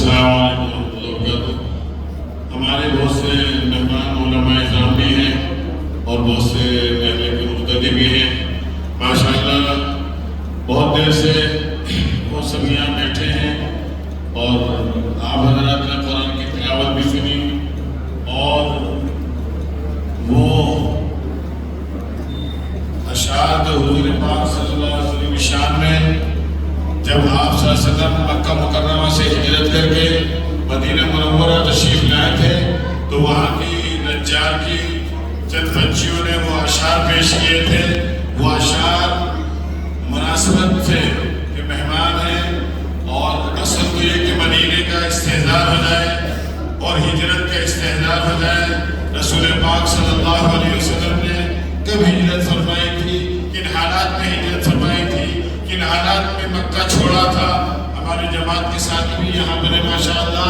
السلام علیکم ورحمۃ اللہ وبرکاتہ۔ ہمارے بہت سے مہمان علماء اعظام بھی ہیں اور بہت سے محلے کے مقتدی بھی ہیں۔ ماشاءاللہ بہت دیر سے وہ سب یہاں بیٹھے ہیں اور آپ حضرات نے قرآن کی تلاوت بھی سنی اور وہ اشعار حضور پاک صلی اللہ علیہ وسلم کی شان میں جب آپ صلی اللہ علیہ وسلم مکہ مکرمہ سے ہجرت کر کے مدینہ منورہ تشریف لائے تھے تو وہاں کی نجار کی چند بچیوں نے وہ اشعار پیش کیے تھے۔ وہ اشعار مناسبت سے کہ مہمان ہیں اور اصل تو یہ کہ مدینے کا استحضار ہو جائے اور ہجرت کا استحضار ہو جائے۔ رسول پاک صلی اللہ علیہ وسلم نے کب ہجرت فرمائی تھی، کن حالات میں ہجرت فرمائی تھی، کن حالات میں مکہ چھوڑا تھا۔ ہماری جماعت کے ساتھ بھی یہاں پر ماشاءاللہ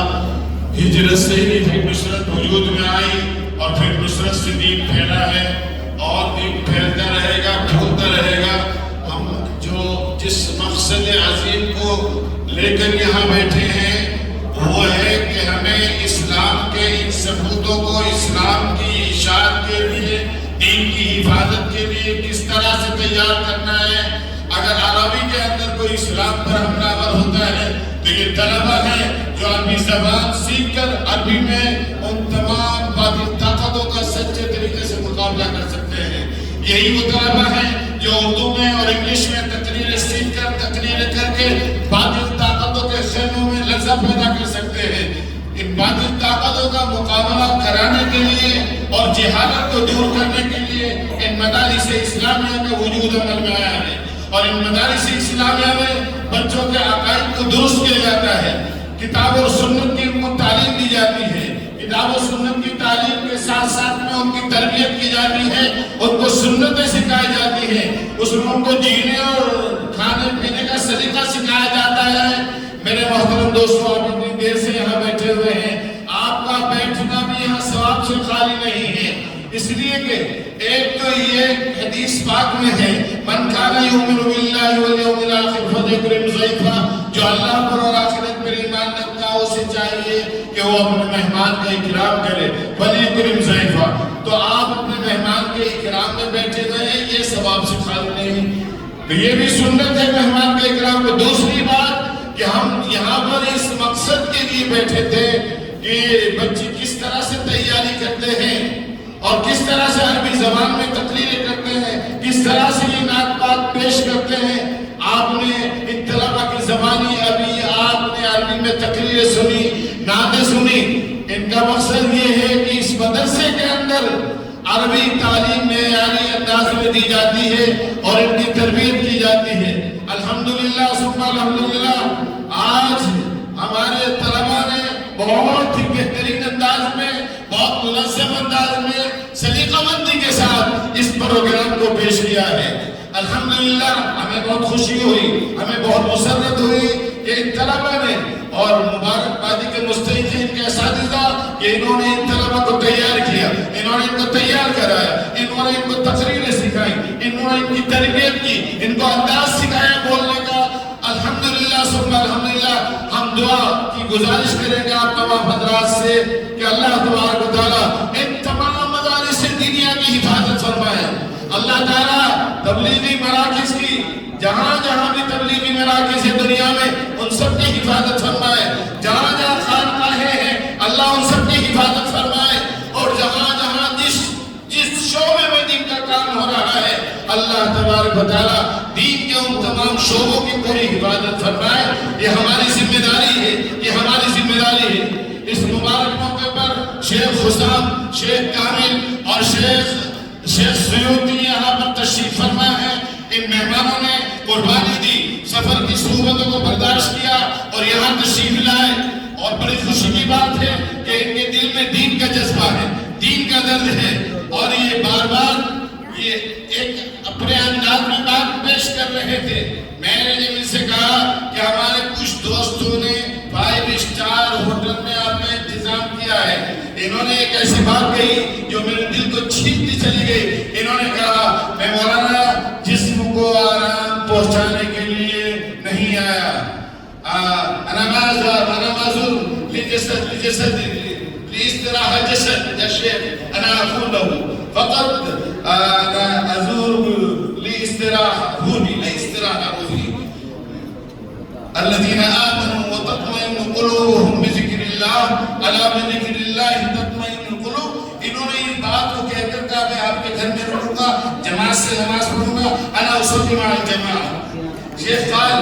ہجرت سے ہی پھر نصرت وجود میں آئی اور پھر نصرت سے دین پھیلا ہے اور دین پھیلتا رہے گا، پھولتا رہے گا۔ ہم جو جس مقصد عظیم کو لے کر یہاں بیٹھے ہیں وہ ہے کہ ہمیں اسلام کے ان ثبوتوں کو اسلام کی اشاعت کے لیے، دین کی حفاظت کے لیے کس طرح سے تیار کرنا ہے۔ اگر عربی کے اندر کوئی اسلام پر حملہ آور ہوتا ہے تو یہ طلبہ ہیں جو عربی زبان سیکھ کر عربی میں ان تمام باطل طاقتوں کا سچے طریقے سے مقابلہ کر سکتے ہیں۔ یہی وہ طلبہ ہیں جو اردو میں اور انگلش میں تقریریں سیکھ کر تقریریں کر کے باطل طاقتوں کے خیموں میں لرزہ پیدا کر سکتے ہیں۔ ان باطل طاقتوں کا مقابلہ کرانے کے لیے اور جہالت کو دور کرنے کے لیے ان مدارس اسلامیہ کا وجود عمل میں آیا ہے اور ان مدارس اسلامیہ میں بچوں کے عقائد کو درست کیا جاتا ہے۔ کتاب اور سنت کی ان کو تعلیم دی جاتی ہے۔ کتاب و سنت کی تعلیم کے ساتھ ساتھ میں ان کی تربیت کی جاتی ہے، ان کو سنتیں سکھائی جاتی ہیں، اس میں ان کو جینے اور کھانے پینے کا سلیقہ سکھایا جاتا ہے۔ میرے محترم دوستوں، آپ اتنی دیر سے یہاں بیٹھے ہوئے ہیں، آپ کا بیٹھنا بھی یہاں ثواب سے خالی نہیں ہے، اس لیے کہ ایک تو یہ حدیث پاک میں ہے من کان یؤمن باللہ والیوم الآخر فلیکرم ضیفہ، جو اللہ پر اور آخرت پر ایمان رکھتا ہے اسے چاہیے کہ وہ اپنے مہمان کا اکرام کرے، فلیکرم ضیفہ۔ تو آپ اپنے مہمان کے اکرام میں بیٹھے ہوئے ہیں، یہ ثواب سے خالی نہیں، تو یہ بھی سنت ہے مہمان کے اکرام کو۔ دوسری بات کہ ہم یہاں پر اس مقصد کے لیے بیٹھے تھے کہ بچے کس طرح سے تیاری کرتے ہیں اور کس طرح سے عربی زبان میں تقریریں کرتے ہیں، کس طرح سے یہ نعت پاک پیش کرتے ہیں۔ آپ نے ان طلبہ کی زبانی ابھی آپ نے عربی میں تقریریں سنی، نعتیں سنی، ان کا مقصد یہ ہے کہ اس مدرسے کے اندر عربی تعلیم معیاری انداز میں دی جاتی ہے اور ان کی تربیت کی جاتی ہے۔ الحمدللہ ثم الحمدللہ آج ہمارے طلبہ نے بہت ہی بہترین انداز میں، بہت منظم انداز میں، سلیقہ مندی کے ساتھ اس پروگرام کو پیش کیا ہے۔ الحمدللہ ہمیں بہت خوشی ہوئی، ہمیں بہت مسرت ہوئی کہ ان طلبہ نے اور مبارکبادی کے مستحق ہیں ان کے اساتذہ کہ انہوں نے ان طلبہ کو تیار کیا، انہوں نے ان کو تیار کرایا، انہوں نے ان کو تقریریں سکھائی، انہوں نے ان کی تربیت کی، ان کو انداز سکھایا بولنے کا۔ الحمدللہ ثم الحمدللہ ہم دعا کی گزارش کریں گے آپ تمام حضرات سے کہ اللہ تبارک و تعالیٰ ان تمام مدارس دینیہ کی حفاظت فرمائے۔ اللہ تعالیٰ تبلیغی مراکز کی جہاں جہاں بھی تبلیغی مراکز ہے دنیا میں ان سب کی حفاظت فرمائے، جہاں جہاں خانقاہیں ہیں اللہ ان سب کی حفاظت فرمائے، اور جہاں جہاں جس شعبے میں دین کا کام ہو رہا ہے اللہ تبارک و تعالیٰ دین کے ان تمام شعبوں کی پوری حفاظت فرمائے۔ یہ ہماری ذمہ داری ہے، یہ ہماری ذمہ داری ہے۔ اس مبارک موقع پر شیخ حسام، شیخ کامل اور شیخ سیوطی یہاں پر تشریف فرما ہے۔ ان مہمانوں نے قربانی دی، سفر کی صعوبتوں کو برداشت کیا اور یہاں تشریف لائے، اور بڑی خوشی کی بات ہے کہ ان کے دل میں دین کا جذبہ ہے، دین کا درد ہے، اور یہ بار بار یہ ایک اپنے انداز میں بات پیش کر رہے تھے۔ میں نے جب ان سے کہا کہ ہمارے کچھ دوستوں نے 5 اسٹار ہوٹل میں آپ نے انتظام کیا ہے، انہوں نے ایک ایسی بات کہی جو میرے دل کو چھینتی چلی گئی۔ انہوں نے کہا میں مولانا جسم کو آرام پہنچانے کے لیے نہیں آیا، انا معذور لجسد لاستراحة جسد يا شيخ أنا أقول له فقط أنا أزور لاستراحة روحي لاستراحة روحي. الذين آمنوا وتطمئن قلوبهم بذكر الله ألا بذكر الله تطمئن القلوب. انہوں نے اس بات کو کہہ کر کہا میں آپ کے گھر میں رہوں گا، جماعت سے نماز پڑھوں گا. أنا أصلي مع الجماعة. شيخ قال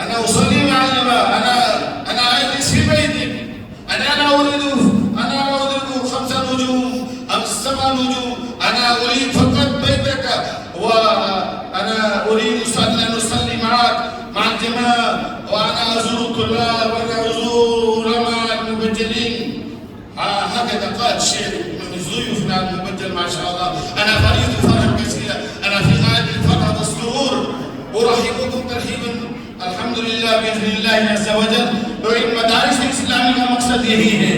أنا أصلي مع الجماعة، أنا أجلس في بيتي، أنا لا أريد 5 نجوم أم 7 نجوم، أنا أريد فقط بيتك وأنا أريد أن أصلي معك مع الجماعة، وأنا أزور الطلاب وأنا أزور علماء المبجلين. هكذا قال الشيخ ضيوفنا المبجل ما شاء الله. أنا فريد فرح كثيرا، أنا في هذه الفرحة والسرور أرحبكم ترحيبا الحمد للہ بإذن اللہ عز وجل. تو ان مدارس اسلامی کا مقصد یہی ہے.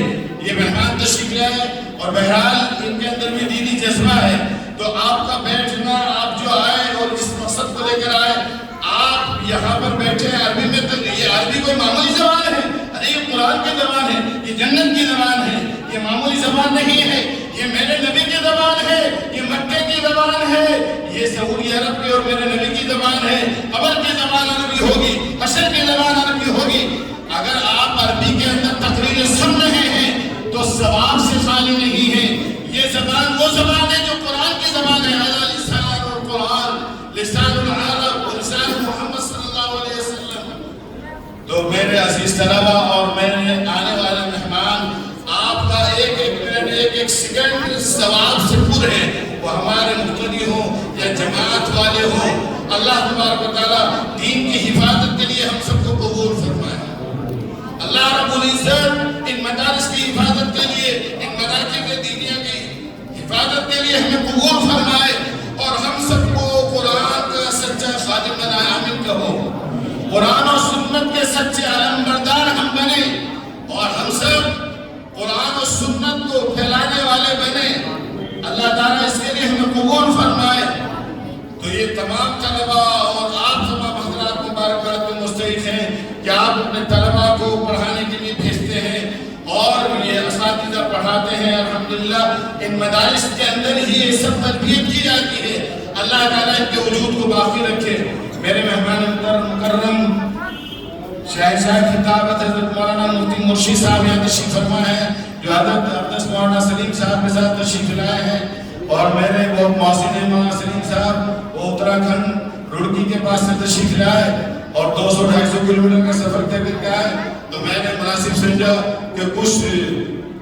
یہ مہمان تشریف لائے اور بہرحال ان کے اندر بھی دینی جذبہ ہے. تو آپ کا بیٹھنا، آپ جو آئے اور اس مقصد کو لے کر آئے، آپ یہاں پر بیٹھے ہیں عربی میں. تو یہ عربی کوئی معمولی زبان ہے؟ ارے یہ قرآن کی زبان ہے، یہ جنت کی زبان ہے، یہ معمولی زبان نہیں ہے. یہ میرے نبی کی زبان ہے، یہ مکے کی زبان ہے، یہ سعودی عرب کی اور میرے نبی کی زبان ہے. قبر کی زبان عربی ہوگی، حشر کی زبان عربی ہوگی. اگر آپ عربی کے اندر تقریریں سن رہے ہیں تو ثواب سے خالی نہیں ہے. یہ زبان وہ زبان ہے جو قرآن کی زبان ہے. لسان القرآن، لسان العرب، لسان محمد صلی اللہ علیہ وسلم. تو میرے عزیز طلبہ اور میرے آنے والے مہمان، آپ کا ایک ایک منٹ، ایک ایک سیکنڈ ثواب سے پر ہے. وہ ہمارے مقتدی ہوں یا جماعت والے ہوں، اللہ تبارک و تعالیٰ دین کی حفاظت کے لیے ہم سب کو قبول فرمائے. اللہ رب العزت ان مدارس کی حفاظت کے لیے، ان مراکز دینیہ کی حفاظت کے لیے ہمیں قبول فرمائے اور ہم سب کو قرآن کا سچا خادم بنائے. آمین کہو. قرآن اور سنت کے سچے علم بردار ہم بنے اور ہم سب قرآن اور سنت کو پھیلانے والے بنے. اللہ تعالیٰ اس کے لیے ہمیں قبول فرمائے. تو یہ تمام طلبہ اور آپ تمام حضرات مبارکباد میں مستحق ہیں کہ آپ اپنے طلبہ کو پڑھانے کے لیے بھیجتے ہیں اور یہ اساتذہ پڑھاتے ہیں. الحمدللہ ان مدارس کے اندر ہی یہ سب تربیت کی جاتی ہے. اللہ تعالیٰ ان کے وجود کو باقی رکھے. میرے مہمان مکرم شہنشاہ خطابت حضرت مولانا مفتی مرشد صاحب یہاں تشریف فرما ہے، جو حضرت اقدس مولانا سلیم صاحب کے ساتھ تشریف لائے ہیں. اور میرے بہت محسن ہیں مولانا سلیم صاحب، وہ اتراکھنڈ روڑکی کے پاس سے تشریف لائے اور 200-250 کلومیٹر کا سفر طے کر کے آئے. تو میں نے مناسب سمجھا کہ کچھ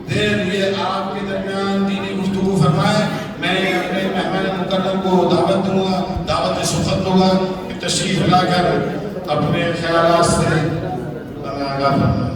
دیر یہ آپ کے درمیان دینی گفتگو فرمائے. میں اپنے مہمان مکرم کو دعوت دوں گا، دعوت سخت دوں گا کہ تشریف لا کر اپنے خیالات سے آگاہ فرمائیں.